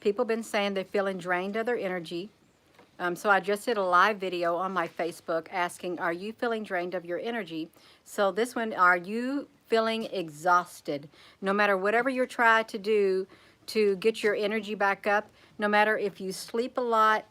People been saying they're feeling drained of their energy. So I just did a live video on my Facebook asking, are you feeling drained of your energy? So this one, are you feeling exhausted? No matter whatever you're trying to do to get your energy back up, no matter if you sleep a lot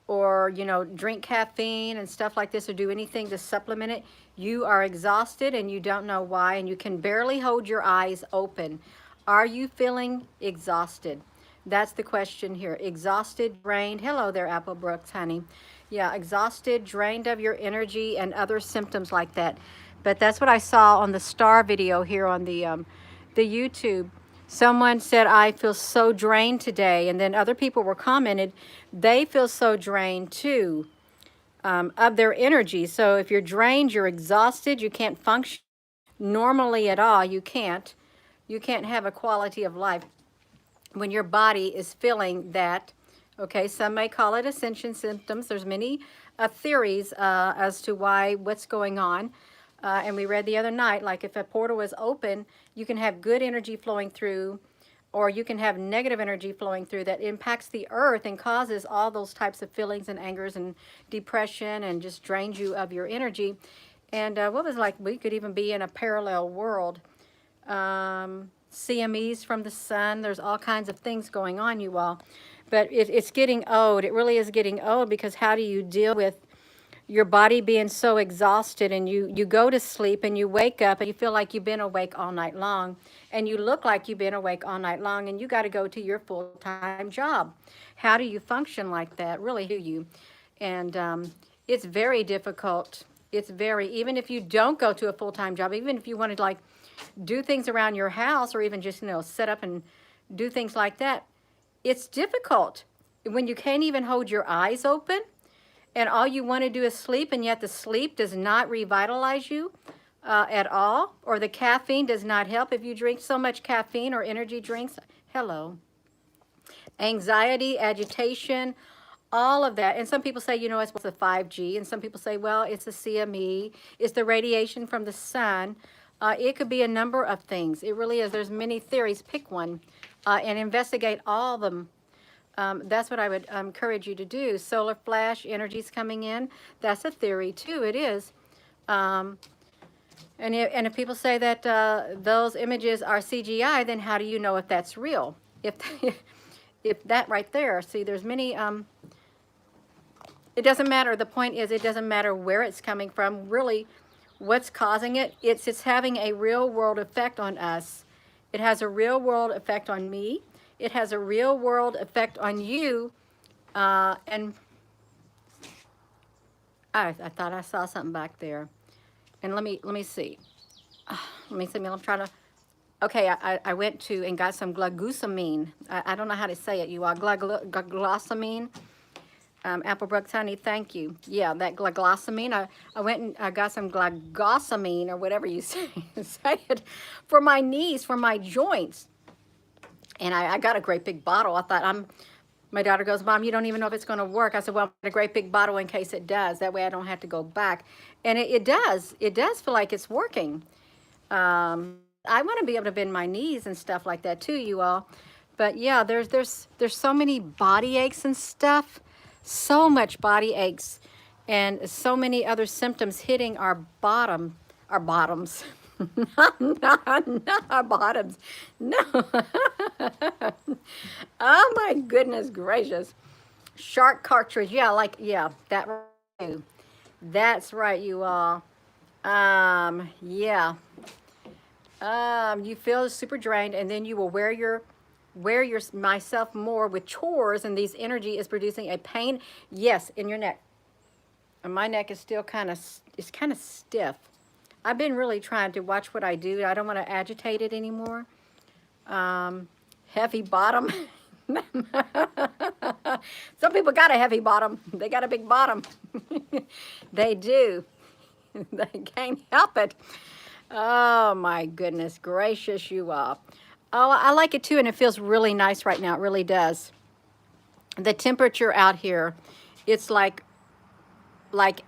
or, you know, drink caffeine and stuff like this or do anything to supplement it, you are exhausted and you don't know why and you can barely hold your eyes open. Are you feeling exhausted? That's the question here. Exhausted, drained. Hello there, Apple Brooks, honey. Yeah, exhausted, drained of your energy and other symptoms like that. But that's what I saw on the star video here on the YouTube. Someone said, I feel so drained today. And then other people were commented, they feel so drained too, of their energy. So if you're drained, you're exhausted, you can't function normally at all. You can't. You can't have a quality of life when your body is feeling that. Okay, some may call it ascension symptoms. There's many theories as to what's going on. And we read the other night, like if a portal is open, you can have good energy flowing through, or you can have negative energy flowing through that impacts the earth and causes all those types of feelings and angers and depression and just drains you of your energy. And what was like, we could even be in a parallel world. CMEs from the sun. There's all kinds of things going on, you all. But it's getting old. It really is getting old, because how do you deal with your body being so exhausted, and you go to sleep and you wake up and you feel like you've been awake all night long, and you look like you've been awake all night long, and you got to go to your full-time job. How do you function like that? Really, do you? And it's very difficult. It's very, even if you don't go to a full-time job, even if you wanted to like do things around your house or even just, you know, set up and do things like that, it's difficult when you can't even hold your eyes open and all you want to do is sleep, and yet the sleep does not revitalize you at all, or the caffeine does not help if you drink so much caffeine or energy drinks. Hello. Anxiety, agitation, all of that. And some people say, you know, it's the 5G, and some people say, well, it's the CME, it's the radiation from the sun. It could be a number of things. It really is. There's many theories. Pick one and investigate all of them. That's what I would encourage you to do. Solar flash, energy's coming in. That's a theory too. It is. And if people say that those images are CGI, then how do you know if that's real? If if that right there, see, there's many. It doesn't matter. The point is, it doesn't matter where it's coming from. Really, what's causing it? It's having a real world effect on us. It has a real world effect on me. It has a real world effect on you. And I thought I saw something back there. And let me see. Let me see. I'm trying to. Okay, I went to and got some glucosamine. I don't know how to say it. You are glucosamine. Apple Brooks, honey, thank you. Yeah, that glucosamine. I went and I got some glucosamine, or whatever you say, say it, for my knees, for my joints. And I got a great big bottle. I thought, my daughter goes, Mom, you don't even know if it's going to work. I said, well, I got a great big bottle in case it does. That way I don't have to go back. And it does. It does feel like it's working. I want to be able to bend my knees and stuff like that too, you all. But yeah, there's so many body aches and stuff. So much body aches and so many other symptoms hitting our bottoms. not our bottoms. No. Oh my goodness gracious. Shark cartridge. Yeah, that right too. That's right, you all. Yeah. You feel super drained, and then you will wear myself more with chores, and these energy is producing a pain, yes, in your neck. And my neck is still kind of stiff. I've been really trying to watch what I do. I don't want to agitate it anymore. Heavy bottom. Some people got a heavy bottom. They got a big bottom. They do. They can't help it. Oh my goodness gracious, you all. Oh, I like it too, and it feels really nice right now. It really does. The temperature out here, it's like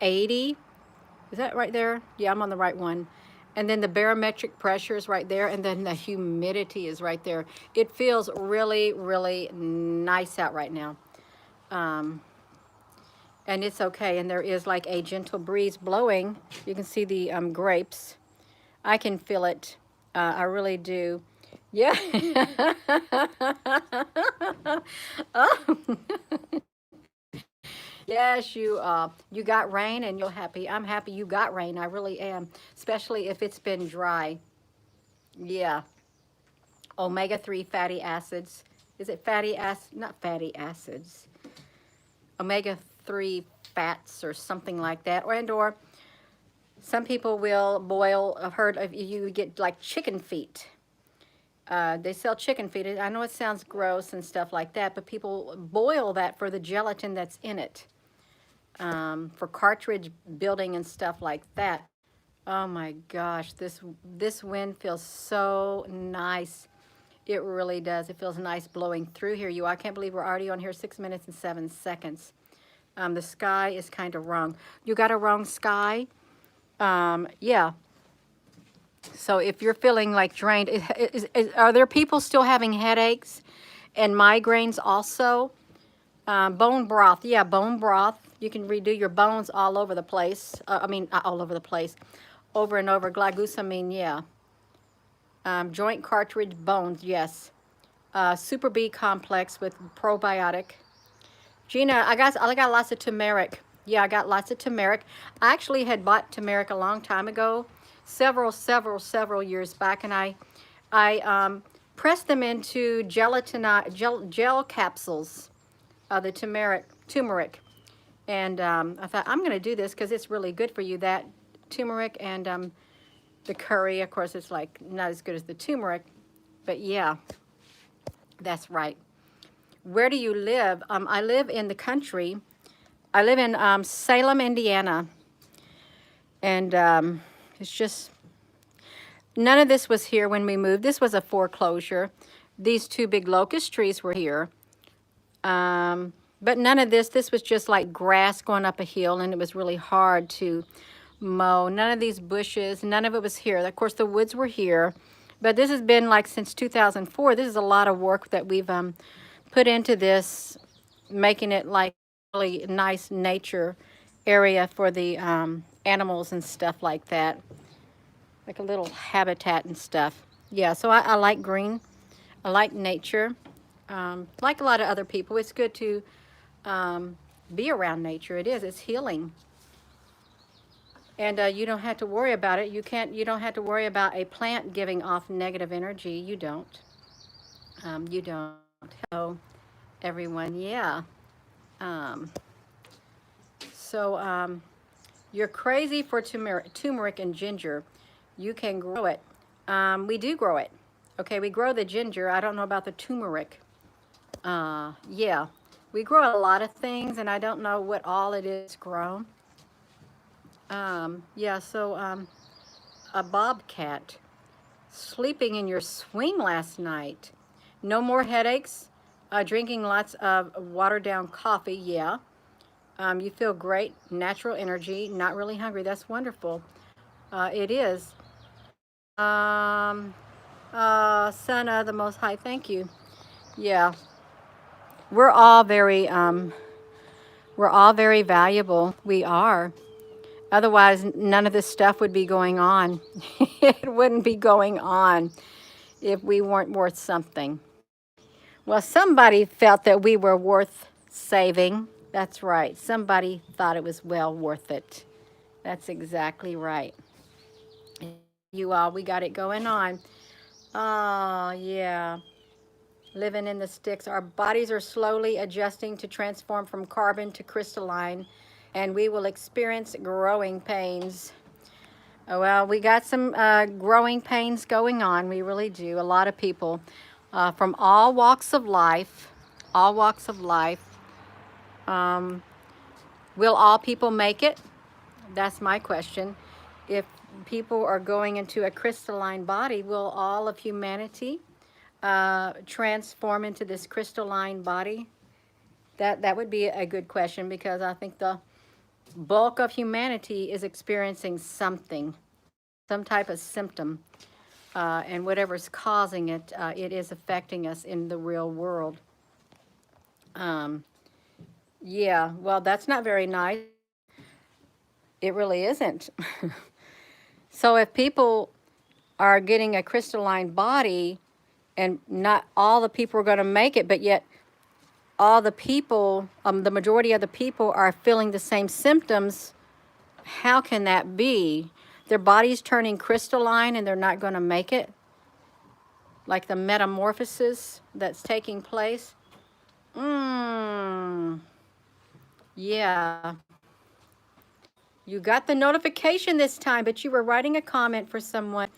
80. Is that right there? Yeah, I'm on the right one. And then the barometric pressure is right there, and then the humidity is right there. It feels really, really nice out right now. Um, and it's okay. And there is like a gentle breeze blowing. You can see the grapes. I can feel it. I really do. Yeah. Oh. Yes, you got rain and you're happy. I'm happy you got rain. I really am, especially if it's been dry. Yeah. Omega-3 fatty acids. Is it fatty acid? Not fatty acids. Omega-3 fats or something like that. Or some people will boil. I've heard of you get like chicken feet. They sell chicken feet. I know it sounds gross and stuff like that, but people boil that for the gelatin that's in it, for cartridge building and stuff like that. Oh my gosh, this wind feels so nice. It really does. It feels nice blowing through here. I can't believe we're already on here 6 minutes and 7 seconds. The sky is kind of wrong. You got a wrong sky? Yeah. So if you're feeling like drained, are there people still having headaches and migraines also? Bone broth. Yeah, bone broth. You can redo your bones all over the place. I mean, not all over the place. Over and over. Glycosamine, yeah. Joint cartilage bones, yes. Super B complex with probiotic. Gina, I got lots of turmeric. Yeah, I got lots of turmeric. I actually had bought turmeric a long time ago, several years back, and I pressed them into gel capsules, the turmeric. And I thought, I'm going to do this because it's really good for you, that turmeric and the curry. Of course, it's like not as good as the turmeric, but yeah, that's right. Where do you live? I live in the country. I live in Salem, Indiana. And it's just, none of this was here when we moved. This was a foreclosure. These two big locust trees were here. But none of this was just like grass going up a hill, and it was really hard to mow. None of these bushes, none of it was here. Of course, the woods were here. But this has been like since 2004. This is a lot of work that we've put into this, making it like really nice nature area for the animals and stuff like that, like a little habitat and stuff. Yeah, so I like green. I like nature. Like a lot of other people, it's good to be around nature. It is. It's healing. And you don't have to worry about it. You don't have to worry about a plant giving off negative energy. You don't. You don't. Hello, everyone. Yeah. Um, so you're crazy for turmeric and ginger. You can grow it. We do grow it. Okay, we grow the ginger. I don't know about the turmeric. Yeah, we grow a lot of things, and I don't know what all it is grown. Yeah, so a bobcat sleeping in your swing last night. No more headaches. Drinking lots of watered down coffee. Yeah. You feel great. Natural energy. Not really hungry. That's wonderful. It is. Son of the Most High. Thank you. Yeah. We're all very valuable. We are. Otherwise, none of this stuff would be going on. It wouldn't be going on if we weren't worth something. Well, somebody felt that we were worth saving. That's right. Somebody thought it was well worth it. That's exactly right. You all, we got it going on. Oh, yeah. Living in the sticks. Our bodies are slowly adjusting to transform from carbon to crystalline, and we will experience growing pains. Oh, well, we got some growing pains going on. We really do. A lot of people from all walks of life, all walks of life. Um, will all people make it? That's my question. If people are going into a crystalline body, will all of humanity transform into this crystalline body? That would be a good question, because I think the bulk of humanity is experiencing something. some type of symptom, and whatever's causing it, it is affecting us in the real world. Um, yeah, well, that's not very nice. It really isn't. So if people are getting a crystalline body, and not all the people are going to make it, but yet all the people, the majority of the people are feeling the same symptoms, how can that be? Their body's turning crystalline and they're not going to make it? Like the metamorphosis that's taking place? Yeah. You got the notification this time, but you were writing a comment for someone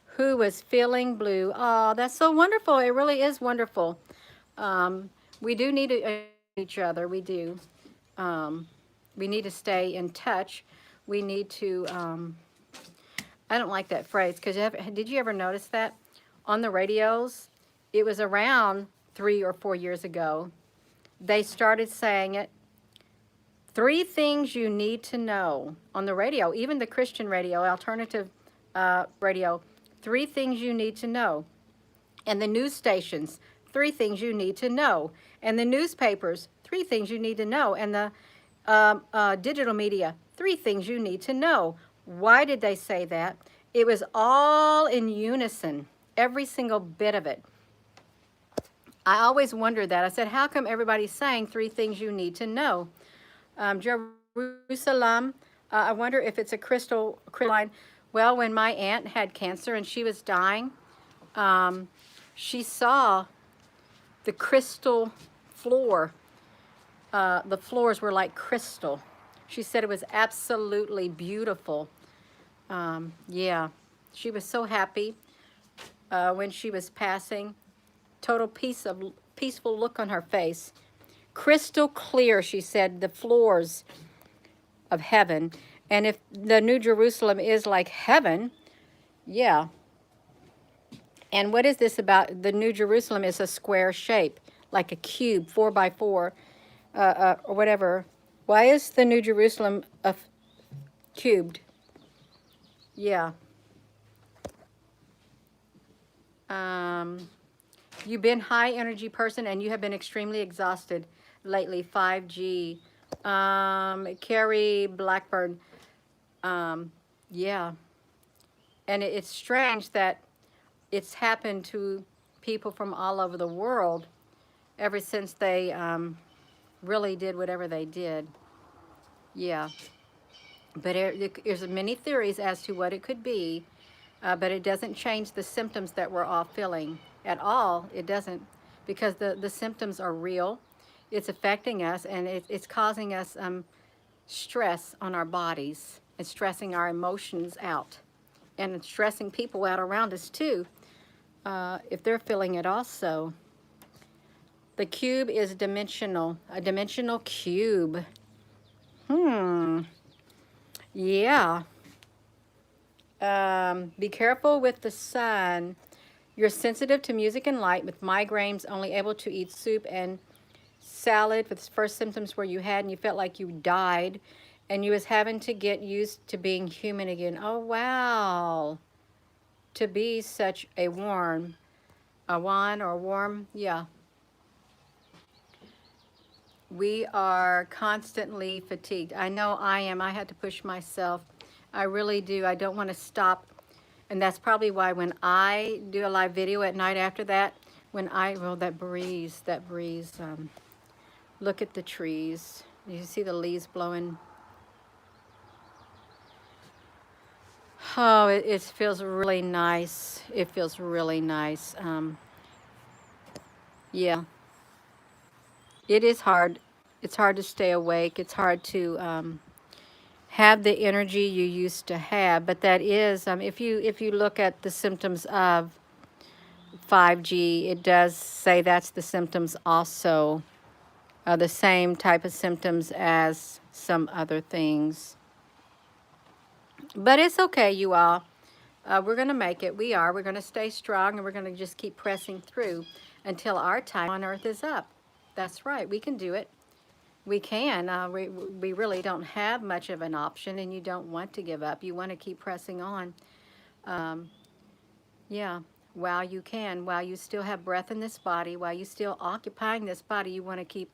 who was feeling blue. Oh, that's so wonderful. It really is wonderful. We do need each other. We do. Um, we need to stay in touch. We need to, I don't like that phrase, because did you ever notice that on the radios? It was around 3 or 4 years ago. They started saying it. 3 things you need to know on the radio, even the Christian radio, alternative radio. 3 things you need to know. And the news stations, 3 things you need to know. And the newspapers, 3 things you need to know. And the digital media, 3 things you need to know. Why did they say that? It was all in unison, every single bit of it. I always wondered that. I said, how come everybody's saying 3 things you need to know? Jerusalem, I wonder if it's a crystalline. Well, when my aunt had cancer and she was dying, she saw the crystal floor. The floors were like crystal. She said it was absolutely beautiful. Yeah, she was so happy when she was passing. Total peaceful look on her face. Crystal clear, she said, the floors of heaven. And if the New Jerusalem is like heaven, yeah. And what is this about? The New Jerusalem is a square shape, like a cube, 4 by 4, or whatever. Why is the New Jerusalem cubed? Yeah. You've been high energy person and you have been extremely exhausted lately. 5G. Carrie Blackburn. Yeah. And it's strange that it's happened to people from all over the world ever since they really did whatever they did. Yeah. But there's many theories as to what it could be, but it doesn't change the symptoms that we're all feeling at all. It doesn't, because the symptoms are real. It's affecting us, and it's causing us stress on our bodies and stressing our emotions out, and stressing people out around us too, if they're feeling it also. The cube is dimensional, a dimensional cube. Yeah. Be careful with the sun. You're sensitive to music and light, with migraines, only able to eat soup and salad. With the first symptoms where you had and you felt like you died, and you was having to get used to being human again. Oh, wow. To be such a warm, yeah. We are constantly fatigued. I know I am. I had to push myself. I really do. I don't want to stop. And that's probably why when I do a live video at night after that, well, that breeze, look at the trees. You see the leaves blowing. Oh, it feels really nice. It feels really nice. Yeah, it is hard. It's hard to stay awake. It's hard to have the energy you used to have. But that is, if you look at the symptoms of 5G, it does say that's the symptoms also, the same type of symptoms as some other things. But it's okay, you all. We're going to make it. We are. We're going to stay strong, and we're going to just keep pressing through until our time on earth is up. That's right. We can do it. We can. We really don't have much of an option, and you don't want to give up. You want to keep pressing on. Um, yeah, while you can, while you still have breath in this body, while you still occupying this body, you want to keep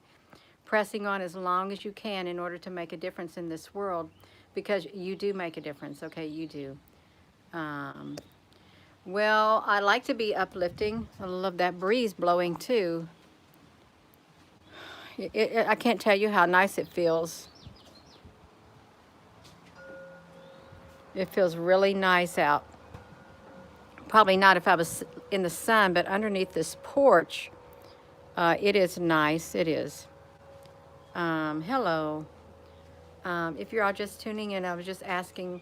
pressing on as long as you can in order to make a difference in this world, because you do make a difference. Okay, you do. Um, well, I like to be uplifting. I love that breeze blowing too. I can't tell you how nice it feels. It feels really nice out. Probably not if I was in the sun, but underneath this porch, it is nice. It is. Hello. If you're all just tuning in, I was just asking,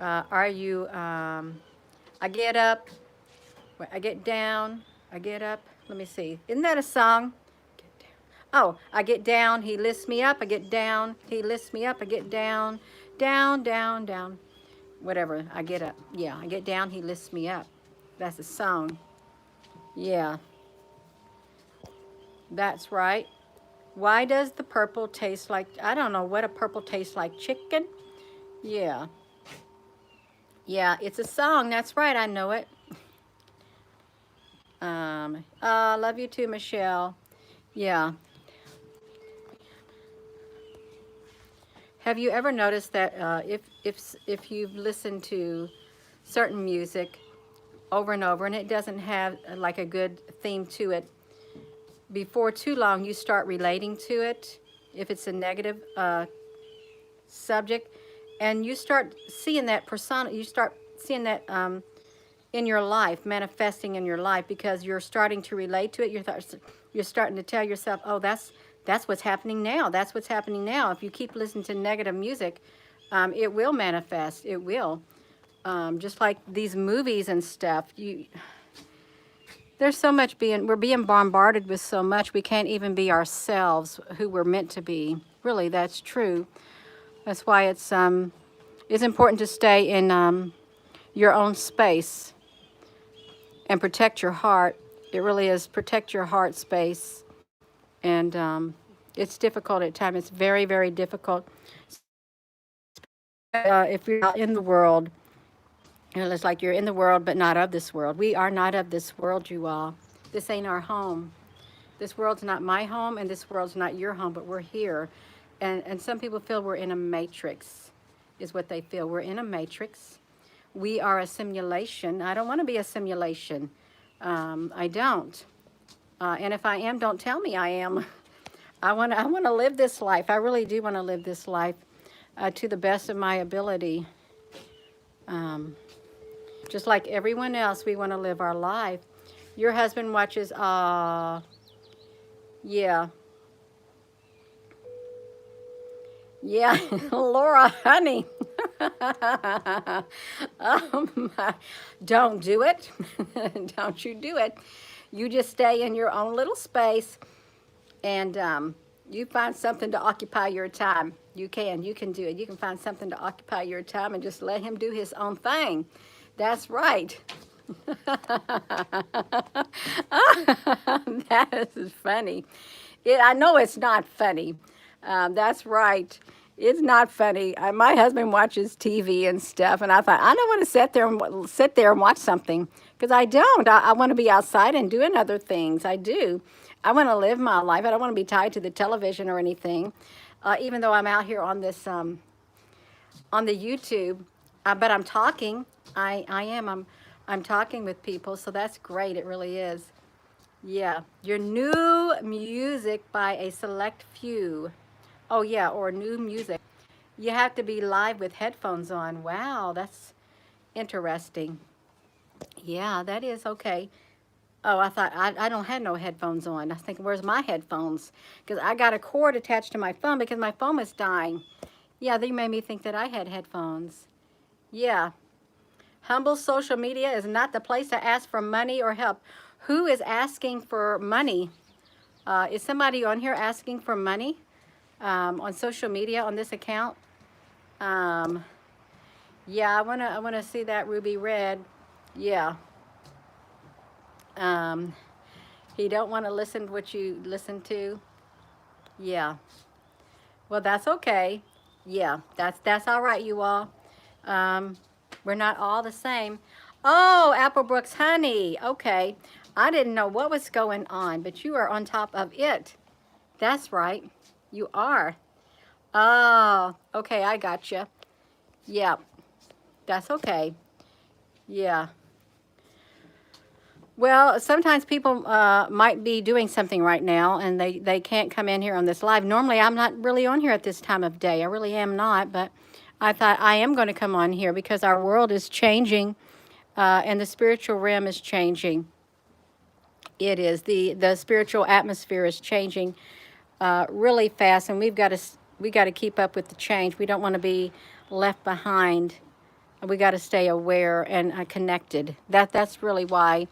are you, I get up, I get down, I get up. Let me see. Isn't that a song? Get down. Oh, I get down, he lifts me up, I get down, he lifts me up, I get down, down, down, down. Whatever, I get up. Yeah, I get down, he lifts me up. That's a song. Yeah, that's right. Why does the purple taste like, I don't know what a purple tastes like, chicken? Yeah. Yeah, it's a song. That's right. I know it. Love you too, Michelle. Yeah. Have you ever noticed that if you've listened to certain music over and over and it doesn't have like a good theme to it, before too long you start relating to it if it's a negative subject, and you start seeing that persona, you start seeing that in your life, manifesting in your life, because you're starting to relate to it. You're starting to tell yourself, oh, that's what's happening now. That's what's happening now. If you keep listening to negative music, it will manifest. It will. Just like these movies and stuff. There's so much we're being bombarded with so much, we can't even be ourselves, who we're meant to be. Really, that's true. That's why it's important to stay in your own space and protect your heart. It really is, protect your heart space. And it's difficult at times. It's very, very difficult. If you're out in the world, it's like you're in the world but not of this world. We are not of this world, you all. This ain't our home. This world's not my home, and this world's not your home, but we're here. And some people feel we're in a matrix, is what they feel. We're in a matrix. We are a simulation. I don't want to be a simulation. I don't. And if I am, don't tell me I am. I want to live this life. I really do want to live this life to the best of my ability. Just like everyone else, we want to live our life. Your husband watches, yeah. Yeah, Laura, honey. um, don't do it. Don't you do it. You just stay in your own little space, and you find something to occupy your time. You can do it. You can find something to occupy your time and just let him do his own thing. That's right. That is funny. I know it's not funny. That's right. It's not funny. My husband watches TV and stuff, and I thought I don't want to sit there and watch something, because I don't. I want to be outside and doing other things. I do. I want to live my life. I don't want to be tied to the television or anything. Even though I'm out here on this on the YouTube, but I'm talking. I am. I'm talking with people, so that's great. It really is. Yeah, your new music by a select few. Oh yeah, or new music. You have to be live with headphones on. Wow, that's interesting. Yeah, that is okay. Oh, I thought I don't have no headphones on. I was thinking, where's my headphones? Because I got a cord attached to my phone because my phone was dying. Yeah, they made me think that I had headphones. Yeah. Humble social media is not the place to ask for money or help. Who is asking for money? Is somebody on here asking for money on social media on this account? Um, yeah, I wanna see that ruby red. Yeah. Um, he don't want to listen to what you listen to. Yeah. Well, that's okay. Yeah, that's all right, you all. Um, we're not all the same. Oh, Applebrooks honey. Okay. I didn't know what was going on, but you are on top of it. That's right. You are. Oh, okay. I got you. Yeah, that's okay. Yeah. Well, sometimes people might be doing something right now and they can't come in here on this live. Normally, I'm not really on here at this time of day. I really am not, but I thought I am going to come on here because our world is changing and the spiritual realm is changing. It is. The spiritual atmosphere is changing really fast, and we got to keep up with the change. We don't want to be left behind. We got to stay aware and connected. That's really why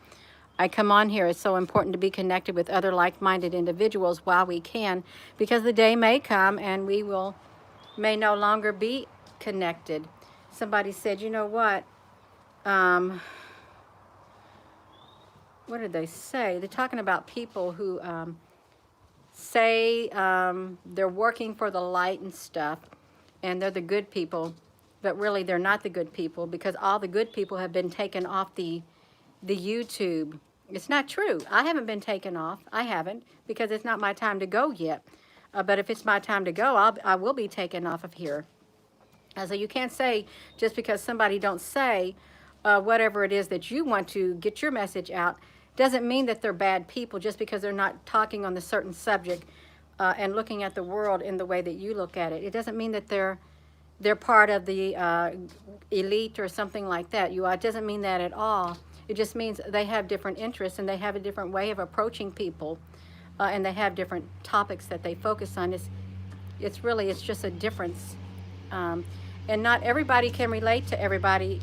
I come on here. It's so important to be connected with other like-minded individuals while we can, because the day may come and we will may no longer be connected. Somebody said, you know um, what did they say? They're talking about people who say they're working for the light and stuff, and they're the good people, but really they're not the good people because all the good people have been taken off the YouTube. It's not true. I haven't been taken off. I haven't, because it's not my time to go yet. But if it's my time to go, I will be taken off of here. So you can't say just because somebody don't say whatever it is that you want to get your message out, doesn't mean that they're bad people just because they're not talking on the certain subject and looking at the world in the way that you look at it. It doesn't mean that they're part of the elite or something like that. It doesn't mean that at all. It just means they have different interests and they have a different way of approaching people, and they have different topics that they focus on. It's just a difference, um, and not everybody can relate to everybody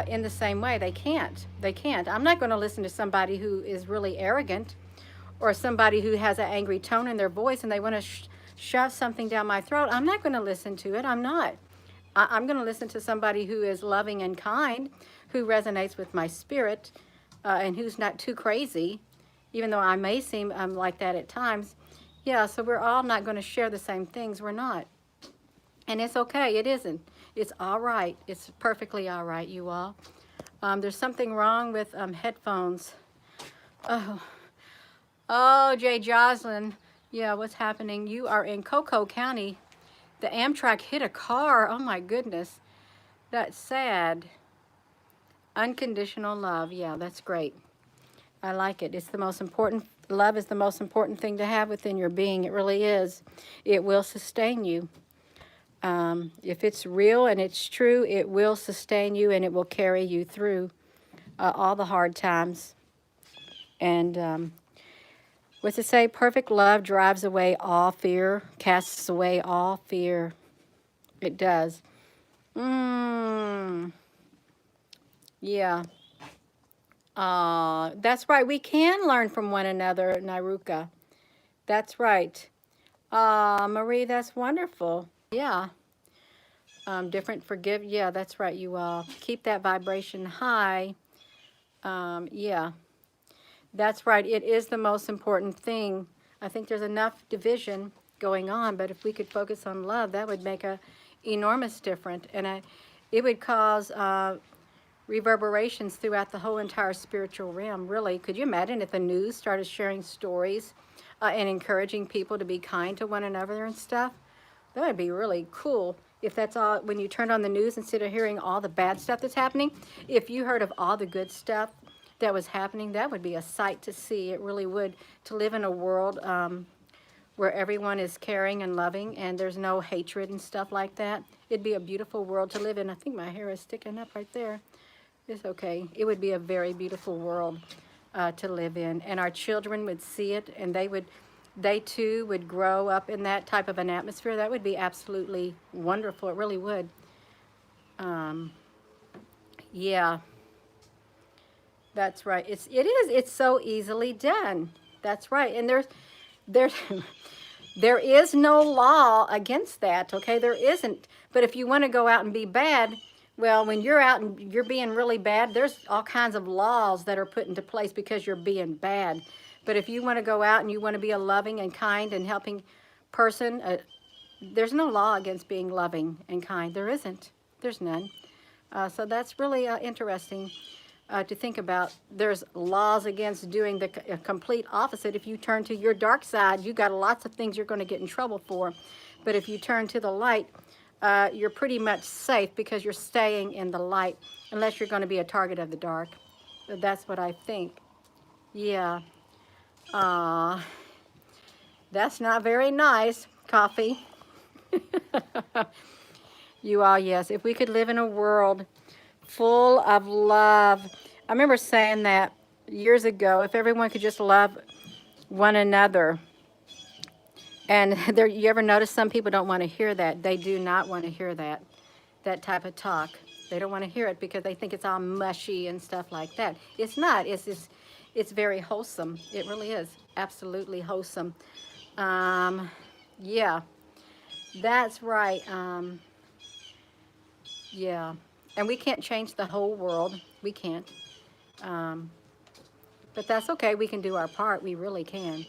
in the same way. They can't. They can't. I'm not going to listen to somebody who is really arrogant or somebody who has an angry tone in their voice and they want to shove something down my throat. I'm not going to listen to it. I'm not. I'm going to listen to somebody who is loving and kind, who resonates with my spirit, and who's not too crazy, even though I may seem like that at times. Yeah, so we're all not going to share the same things. We're not. And it's okay. It isn't. It's all right. It's perfectly all right, you all. There's something wrong with headphones. Oh, oh, Jay Joslin. Yeah, what's happening? You are in Cocoa County. The Amtrak hit a car. Oh, my goodness. That's sad. Unconditional love. Yeah, that's great. I like it. It's the most important. Love is the most important thing to have within your being. It really is. It will sustain you. If it's real and it's true, it will sustain you and it will carry you through all the hard times. And what's it say? Perfect love drives away all fear, casts away all fear. It does. Yeah. That's right. We can learn from one another, Nairuka. That's right. Marie, that's wonderful. Yeah. Different forgive. Yeah, that's right. You keep that vibration high. Yeah, that's right. It is the most important thing. I think there's enough division going on, but if we could focus on love, that would make a enormous difference, and it would cause reverberations throughout the whole entire spiritual realm. Really, could you imagine if the news started sharing stories and encouraging people to be kind to one another and stuff? That would be really cool if that's all, when you turned on the news, instead of hearing all the bad stuff that's happening, if you heard of all the good stuff that was happening, that would be a sight to see. It really would, to live in a world where everyone is caring and loving and there's no hatred and stuff like that. It'd be a beautiful world to live in. I think my hair is sticking up right there. It's okay. It would be a very beautiful world to live in. And our children would see it and they too would grow up in that type of an atmosphere. That would be absolutely wonderful. It really would. Yeah, that's right. It's so easily done. That's right. And there's there is no law against that, okay? There isn't. But if you want to go out and be bad, well, when you're out and you're being really bad, there's all kinds of laws that are put into place because you're being bad. But if you want to go out and you want to be a loving and kind and helping person, there's no law against being loving and kind. There isn't. There's none. So that's really interesting to think about. There's laws against doing the complete opposite. If you turn to your dark side, you got lots of things you're going to get in trouble for. But if you turn to the light, you're pretty much safe because you're staying in the light, unless you're going to be a target of the dark. That's what I think. Yeah. Uh, that's not very nice, coffee. You all, yes. If we could live in a world full of love. I remember saying that years ago, if everyone could just love one another. And there, you ever notice some people don't want to hear that? They do not want to hear that type of talk. They don't want to hear it because they think it's all mushy and stuff like that. It's not. It's very wholesome. It really is. Absolutely wholesome. Yeah, that's right. Yeah. And we can't change the whole world. We can't. Um, but that's okay. We can do our part. We really can.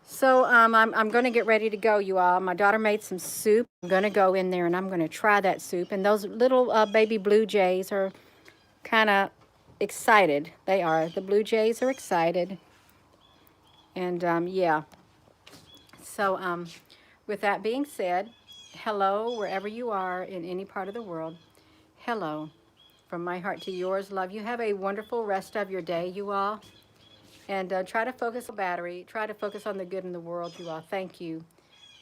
So I'm going to get ready to go, you all. My daughter made some soup. I'm going to go in there and I'm going to try that soup. And those little baby blue jays are kind of excited. They are. The blue jays are excited. And yeah. So with that being said, hello, wherever you are in any part of the world. Hello. From my heart to yours, love. You have a wonderful rest of your day, you all. And try to focus on battery. Try to focus on the good in the world, you all. Thank you.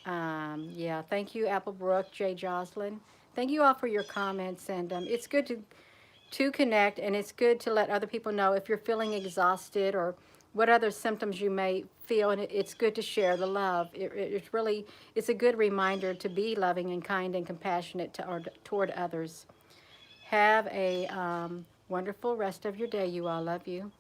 Yeah, thank you, Applebrook, Jay Jocelyn. Thank you all for your comments. And it's good to connect, and it's good to let other people know if you're feeling exhausted or what other symptoms you may feel. And it's good to share the love. It's really, it's a good reminder to be loving and kind and compassionate toward others. Have a wonderful rest of your day, you all. Love you.